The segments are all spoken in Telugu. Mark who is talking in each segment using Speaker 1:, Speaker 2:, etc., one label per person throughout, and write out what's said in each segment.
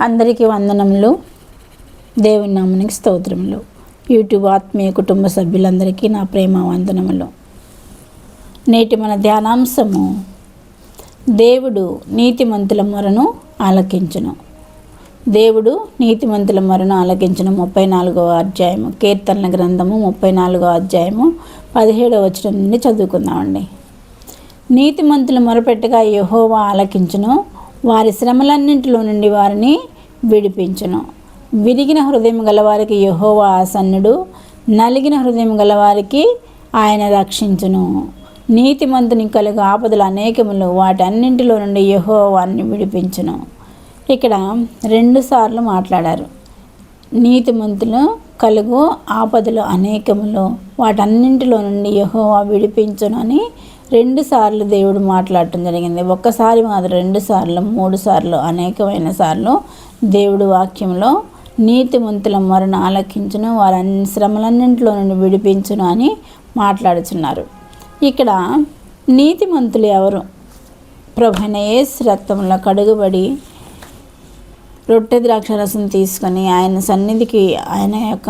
Speaker 1: అందరికీ వందనములు. దేవుని నామమునకు స్తోత్రములు. యూట్యూబ్ ఆత్మీయ కుటుంబ సభ్యులందరికీ నా ప్రేమ వందనములు. నేటి మన ధ్యానాంశము, దేవుడు నీతిమంతుల మొరను ఆలకించును. దేవుడు నీతిమంతుల మొరను ఆలకించును. 34వ అధ్యాయము, కీర్తనల గ్రంథము 34వ అధ్యాయము 17వ వచనం నుండి చదువుకుందామండి. నీతిమంతుల మొరపెట్టగా యెహోవా ఆలకించును, వారి శ్రమలన్నింటిలో నుండి వారిని విడిపించును. విరిగిన హృదయం గలవారికి యెహోవా ఆసన్నుడు, నలిగిన హృదయం గలవారికి ఆయన రక్షించును. నీతిమంతుని కలుగు ఆపదలు అనేకములు, వాటన్నింటిలో నుండి యెహోవా వారిని విడిపించును. ఇక్కడ 2 సార్లు మాట్లాడారు. నీతిమంతులు కలుగు ఆపదలు అనేకములు, వాటన్నింటిలో నుండి యెహోవా విడిపించును అని 2 సార్లు దేవుడు మాట్లాడటం జరిగింది. ఒక్కసారి మాత్రం 2 సార్లు, 3 సార్లు, అనేకమైన సార్లు దేవుడు వాక్యంలో నీతిమంతుల మొరను ఆలకించును, వారి శ్రమలన్నింటిలో నుండి విడిపించును అని మాట్లాడుతున్నారు. ఇక్కడ నీతిమంతులు ఎవరు? ప్రభువైన యేసు రక్తంలో కడుగుబడి రొట్టె ద్రాక్షరసం తీసుకొని ఆయన సన్నిధికి, ఆయన యొక్క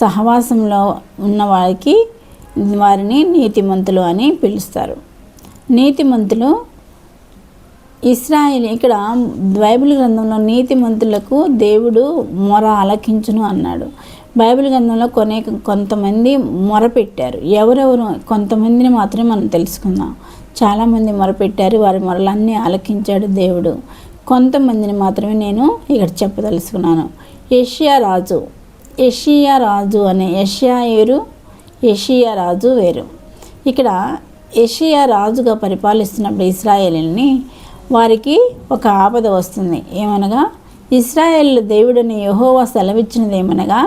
Speaker 1: సహవాసంలో ఉన్న వారిని నీతిమంతులు అని పిలుస్తారు. నీతిమంతులు ఇశ్రాయేలు. ఇక్కడ బైబిల్ గ్రంథంలో నీతిమంతులకు దేవుడు మొర ఆలకించును అన్నాడు. బైబిల్ గ్రంథంలో కొంతమంది మొరపెట్టారు. ఎవరెవరు? కొంతమందిని మాత్రమే మనం తెలుసుకుందాం. చాలామంది మొరపెట్టారు, వారి మొరలన్నీ ఆలకించాడు దేవుడు. కొంతమందిని మాత్రమే నేను ఇక్కడ చెప్పదలుచుకున్నాను. యెషయా రాజు అనే యెషయా రాజు వేరు. ఇక్కడ యెషయా రాజుగా పరిపాలిస్తున్నప్పుడు ఇశ్రాయేలుని వారికి ఒక ఆపద వస్తుంది. ఏమనగా, ఇశ్రాయేల్ దేవుడని యెహోవా సెలవిచ్చినది ఏమనగా,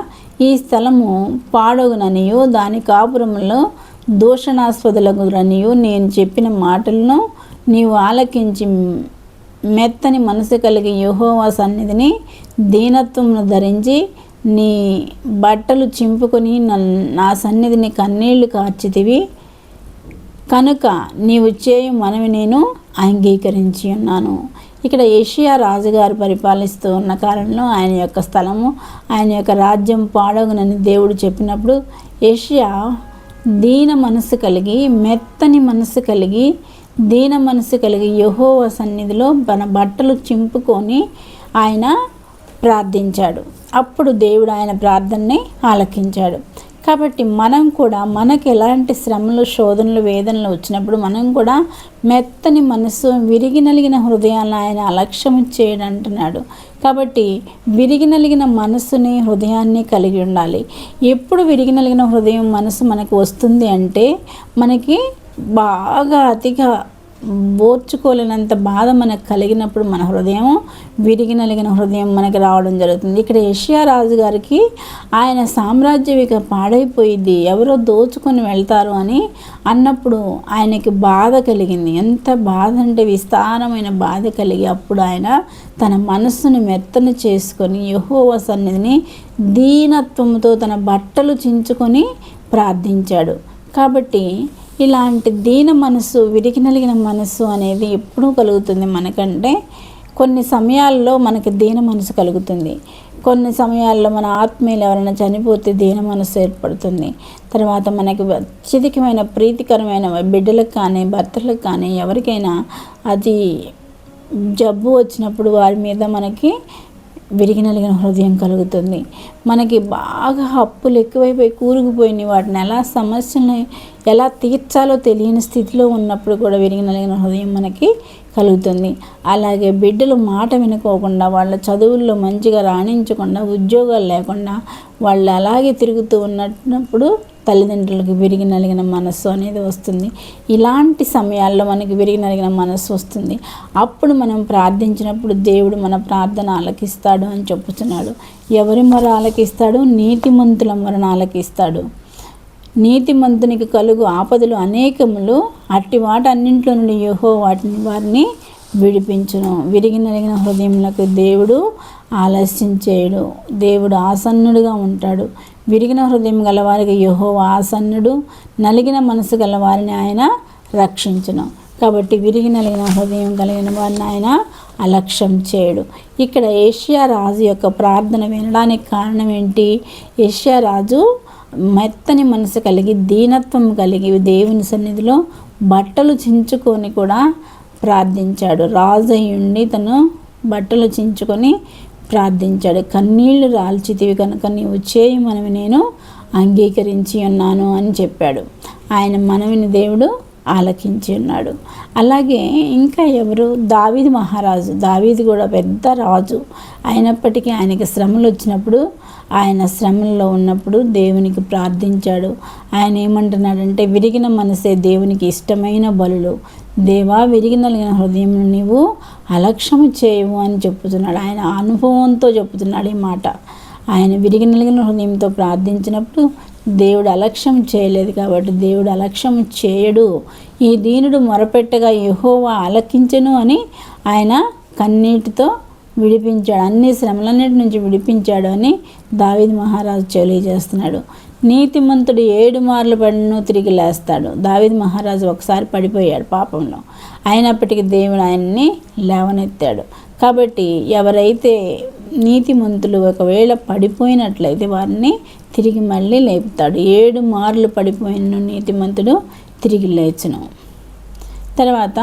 Speaker 1: ఈ స్థలము పాడగుననియు దాని కాపురములో దూషణాస్పదులగుననియు నేను చెప్పిన మాటలను నీవు ఆలకించి మెత్తని మనసు కలిగి యెహోవా సన్నిధిని దీనత్వమును ధరించి నీ బట్టలు చింపుకొని నా సన్నిధిని కన్నీళ్లు కార్చితివి కనుక నీవు చేయు మనవి నేను అంగీకరించి ఉన్నాను. ఇక్కడ యెషయా రాజుగారు పరిపాలిస్తూ ఉన్న కాలంలో ఆయన యొక్క స్థలము, ఆయన యొక్క రాజ్యం పాడగునని దేవుడు చెప్పినప్పుడు యెషయా దీన మనసు కలిగి, మెత్తని మనసు కలిగి, దీన మనసు కలిగి యెహోవా సన్నిధిలో తన బట్టలు చింపుకొని ఆయన ప్రార్థించాడు. అప్పుడు దేవుడు ఆయన ప్రార్థనని ఆలకించాడు. కాబట్టి మనం కూడా, మనకు ఎలాంటి శ్రమలు, శోధనలు, వేదనలు వచ్చినప్పుడు మనం కూడా మెత్తని మనసు, విరిగి నలిగిన హృదయాలను ఆయన అలక్ష్యం చేయడం అంటున్నాడు. కాబట్టి విరిగి నలిగిన మనసుని, హృదయాన్ని కలిగి ఉండాలి. ఎప్పుడు విరిగి నలిగిన హృదయం, మనసు మనకు వస్తుంది అంటే, మనకి బాగా అతిగా ఓర్చుకోలేనంత బాధ మనకు కలిగినప్పుడు మన హృదయం, విరిగి నలిగిన హృదయం మనకి రావడం జరుగుతుంది. ఇక్కడ యెషయా రాజు గారికి ఆయన సామ్రాజ్యం ఇక పాడైపోయింది, ఎవరో దోచుకొని వెళ్తారు అని అన్నప్పుడు ఆయనకి బాధ కలిగింది. ఎంత బాధ అంటే విస్తారమైన బాధ కలిగి అప్పుడు ఆయన తన మనస్సును మెత్తను చేసుకొని యెహోవా సన్నిధిని దీనత్వంతో తన బట్టలు చించుకొని ప్రార్థించాడు. కాబట్టి ఇలాంటి దీన మనసు, విరిగి నలిగిన మనసు అనేది ఎప్పుడూ కలుగుతుంది మనకంటే. కొన్ని సమయాల్లో మనకి దీన మనసు కలుగుతుంది. కొన్ని సమయాల్లో మన ఆత్మీయులు ఎవరైనా చనిపోతే దీన మనసు ఏర్పడుతుంది. తర్వాత మనకి అత్యధికమైన ప్రీతికరమైన బిడ్డలకు కానీ, భర్తలకు కానీ, ఎవరికైనా అది జబ్బు వచ్చినప్పుడు వారి మీద మనకి విరిగి నలిగిన హృదయం కలుగుతుంది. మనకి బాగా అప్పులు ఎక్కువైపోయి కూరుకుపోయినాయి, వాటిని సమస్యలను ఎలా తీర్చాలో తెలియని స్థితిలో ఉన్నప్పుడు కూడా విరిగి నలిగిన హృదయం మనకి కలుగుతుంది. అలాగే బిడ్డలు మాట వినుకోకుండా, వాళ్ళ చదువుల్లో మంచిగా రాణించకుండా, ఉద్యోగాలు లేకుండా వాళ్ళు అలాగే తిరుగుతూ ఉన్నప్పుడు తల్లిదండ్రులకు విరిగి నలిగిన మనస్సు అనేది వస్తుంది. ఇలాంటి సమయాల్లో మనకి విరిగి నలిగిన మనస్సు వస్తుంది. అప్పుడు మనం ప్రార్థించినప్పుడు దేవుడు మన ప్రార్థన ఆలకిస్తాడు అని చెప్పుతున్నాడు. ఎవరి మొర ఆలకిస్తాడు? నీతిమంతుల మొరను ఆలకిస్తాడు. నీతిమంతునికి కలుగు ఆపదలు అనేకములు, అట్టి వాటన్నింటిలో నుండి యెహోవా వారిని విడిపించును. విరిగి నలిగిన హృదయములకు దేవుడు ఆలస్యం చేయడు. దేవుడు ఆసన్నుడుగా ఉంటాడు. విరిగిన హృదయం గలవారికి యెహోవా ఆసన్నుడు, నలిగిన మనసు గలవారిని ఆయన రక్షించును. కాబట్టి విరిగి నలిగిన హృదయం కలిగిన వారిని ఆయన అలక్ష్యం చేయడు. ఇక్కడ యోషియా రాజు యొక్క ప్రార్థన వినడానికి కారణం ఏంటి? యోషియా రాజు మెత్తని మనసు కలిగి దీనత్వం కలిగి దేవుని సన్నిధిలో బట్టలు చించుకొని కూడా ప్రార్థించాడు. రాజు అయ్యుండి తను బట్టలు చించుకొని ప్రార్థించాడు. కన్నీళ్లు రాల్చితివి కనుక నీవు చేయు మనవి నేను అంగీకరించి ఉన్నాను అని చెప్పాడు. ఆయన మనవిని దేవుడు ఆలకించి ఉన్నాడు. అలాగే ఇంకా ఎవరు? దావీదు మహారాజు. దావీదు కూడా పెద్ద రాజు అయినప్పటికీ ఆయనకి శ్రమలు వచ్చినప్పుడు, ఆయన శ్రమల్లో ఉన్నప్పుడు దేవునికి ప్రార్థించాడు. ఆయన ఏమంటున్నాడంటే, విరిగిన మనసే దేవునికి ఇష్టమైన బలులు, దేవా విరిగి నలిగిన హృదయం నీవు అలక్ష్యము చేయవు అని చెప్తున్నాడు. ఆయన అనుభవంతో చెప్తున్నాడు ఈ మాట. ఆయన విరిగి నలిగిన హృదయంతో ప్రార్థించినప్పుడు దేవుడు అలక్ష్యం చేయలేదు కాబట్టి దేవుడు అలక్ష్యం చేయడు. ఈ దీనుడు మొరపెట్టగా యెహోవా ఆలకించెను అని ఆయన కన్నీటితో విడిపించాడు, అన్ని శ్రమలన్నిటి నుంచి విడిపించాడు అని దావీదు మహారాజు తెలియజేస్తున్నాడు. నీతిమంతుడు 7 మార్లు పడినను తిరిగి లేస్తాడు. దావీదు మహారాజు ఒకసారి పడిపోయాడు పాపంలో, అయినప్పటికీ దేవుడు ఆయన్ని లేవనెత్తాడు. కాబట్టి ఎవరైతే నీతిమంతులు ఒకవేళ పడిపోయినట్లయితే వారిని తిరిగి మళ్ళీ లేపుతాడు. 7 మార్లు పడిపోయిన నీతిమంతుడు తిరిగి లేచును. తర్వాత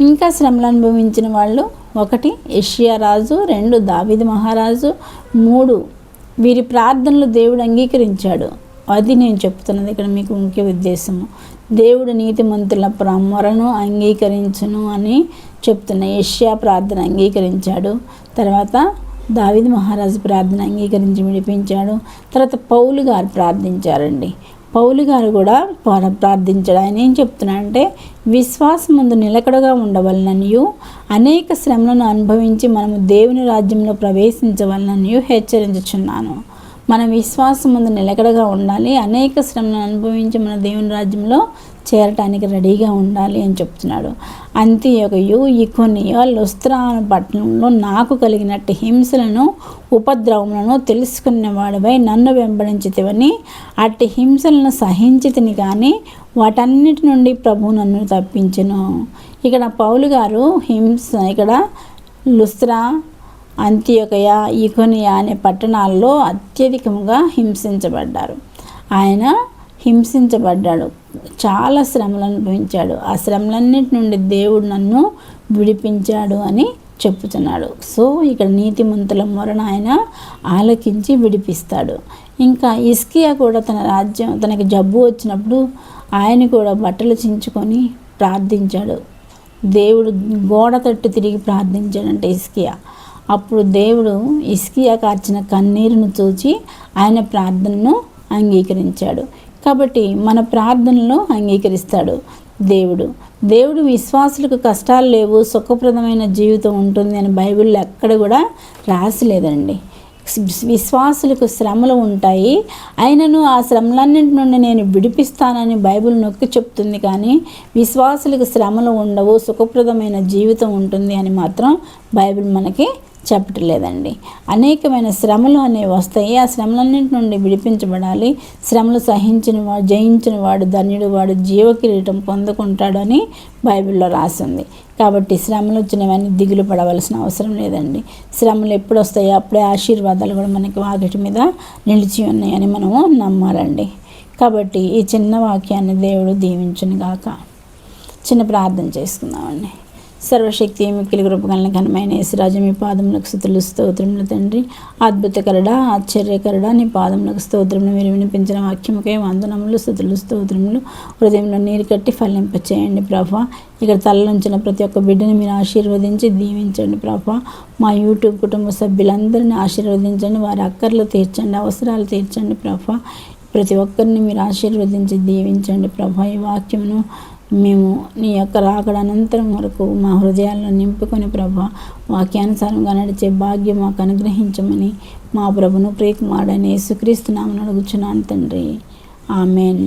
Speaker 1: ఇంకా శ్రమలు అనుభవించిన వాళ్ళు 1 యోషియా రాజు, 2 దావీదు మహారాజు, 3 వీరి ప్రార్థనలు దేవుడు అంగీకరించాడు. అది నేను చెప్తున్నది ఇక్కడ మీకు ముఖ్య ఉద్దేశము. దేవుడు నీతిమంతుల మొరను అంగీకరించును అని చెప్తున్న. యోషియా ప్రార్థన అంగీకరించాడు. తర్వాత దావీదు మహారాజు ప్రార్థన అంగీకరించి విడిపించాడు. తర్వాత పౌలు గారు ప్రార్థించారండి. పౌలు గారు కూడా ప్రార్థించాడు. ఆయన ఏం చెప్తున్నాడంటే, విశ్వాసమందు నిలకడగా ఉండవలననియు అనేక శ్రమలను అనుభవించి మనము దేవుని రాజ్యంలో ప్రవేశించవలననియు హెచ్చరించుచున్నాను. మన విశ్వాసం ముందు నిలకడగా ఉండాలి, అనేక శ్రమలను అనుభవించి మన దేవుని రాజ్యంలో చేరటానికి రెడీగా ఉండాలి అని చెప్తున్నాడు. అంతియొకయు ఈకొనియ లుస్త్రా పట్టణంలో నాకు కలిగినట్టు హింసలను ఉపద్రవములను తెలుసుకున్నవాడివై నన్ను వెంబడించితివని అట్టి హింసలను సహించితిని కానీ వాటన్నిటి నుండి ప్రభువు నన్ను తప్పించెను. ఇక్కడ పౌలు గారు ఇక్కడ లుస్త్రా, అంతియొకయ, ఈకొనియ అనే పట్టణాల్లో అత్యధికంగా హింసించబడ్డారు. ఆయన హింసించబడ్డాడు, చాలా శ్రమలు అనుభవించాడు. ఆ శ్రమలన్నిటి నుండి దేవుడు నన్ను విడిపించాడు అని చెప్పుతున్నాడు. సో ఇక్కడ నీతిమంతుల మొరను ఆయన ఆలకించి విడిపిస్తాడు. ఇంకా హిజ్కియా కూడా తనకి జబ్బు వచ్చినప్పుడు ఆయన కూడా బట్టలు చించుకొని ప్రార్థించాడు. దేవుడు గోడ తట్టు తిరిగి ప్రార్థించాడంటే హిజ్కియా. అప్పుడు దేవుడు హిజ్కియా కార్చిన కన్నీరును చూచి ఆయన ప్రార్థనను అంగీకరించాడు. కాబట్టి మన ప్రార్థనలో అంగీకరిస్తాడు దేవుడు విశ్వాసులకు కష్టాలు లేవు, సుఖప్రదమైన జీవితం ఉంటుంది అని బైబిల్లో ఎక్కడ కూడా రాసిలేదండి. విశ్వాసులకు శ్రమలు ఉంటాయి, అయినను ఆ శ్రమలన్నింటి నుండి నేను విడిపిస్తానని బైబిల్ నొక్కి చెప్తుంది. కానీ విశ్వాసులకు శ్రమలు ఉండవు, సుఖప్రదమైన జీవితం ఉంటుంది అని మాత్రం బైబిల్ మనకి చెప్పట్లేదండి. అనేకమైన శ్రమలు అనేవి వస్తాయి, ఆ శ్రమలన్నింటి నుండి విడిపించబడాలి. శ్రమలు జయించిన వాడు ధన్యుడు, వాడు జీవకిరీటం పొందుకుంటాడు అని బైబిల్లో రాసింది. కాబట్టి శ్రమలు వచ్చినవన్నీ దిగులు పడవలసిన అవసరం లేదండి. శ్రమలు ఎప్పుడు వస్తాయో అప్పుడే ఆశీర్వాదాలు కూడా మనకి వాకిటి మీద నిలిచి ఉన్నాయని మనము నమ్మాలండి. కాబట్టి ఈ చిన్న వాక్యాన్ని దేవుడు దీవించును గాక. చిన్న ప్రార్థన చేసుకుందామండి. సర్వశక్తి మిక్కిలి కృపగలన ఘనమైన యేసురాజు మీ పాదములకు స్తుతులు స్తోత్రములు తండ్రి. అద్భుతకరుడా, ఆశ్చర్యకరుడా, నీ పాదములకు స్తోత్రములు. మీరు వినిపించిన వాక్యముకే వందనములు, స్తుతులు స్తోత్రములు. హృదయంలో నీరు కట్టి ఫలింపచేయండి ప్రభా. ఇక్కడ తలలుంచిన ప్రతి ఒక్క బిడ్డని మీరు ఆశీర్వదించి దీవించండి ప్రభా. మా యూట్యూబ్ కుటుంబ సభ్యులందరినీ ఆశీర్వదించండి, వారి అక్కర్లు తీర్చండి, అవసరాలు తీర్చండి ప్రభా. ప్రతి ఒక్కరిని మీరు ఆశీర్వదించి దీవించండి ప్రభా. ఈ వాక్యమును మేము నీ యొక్క రాకడ అనంతరం వరకు మా హృదయాల్లో నింపుకొని ప్రభా, వాక్యానుసారంగా నడిచే భాగ్యం మాకు అనుగ్రహించమని మా ప్రభును ప్రియకుమారుడైన యేసుక్రీస్తు నామమున అడుగుచున్నాను తండ్రి. ఆమెన్.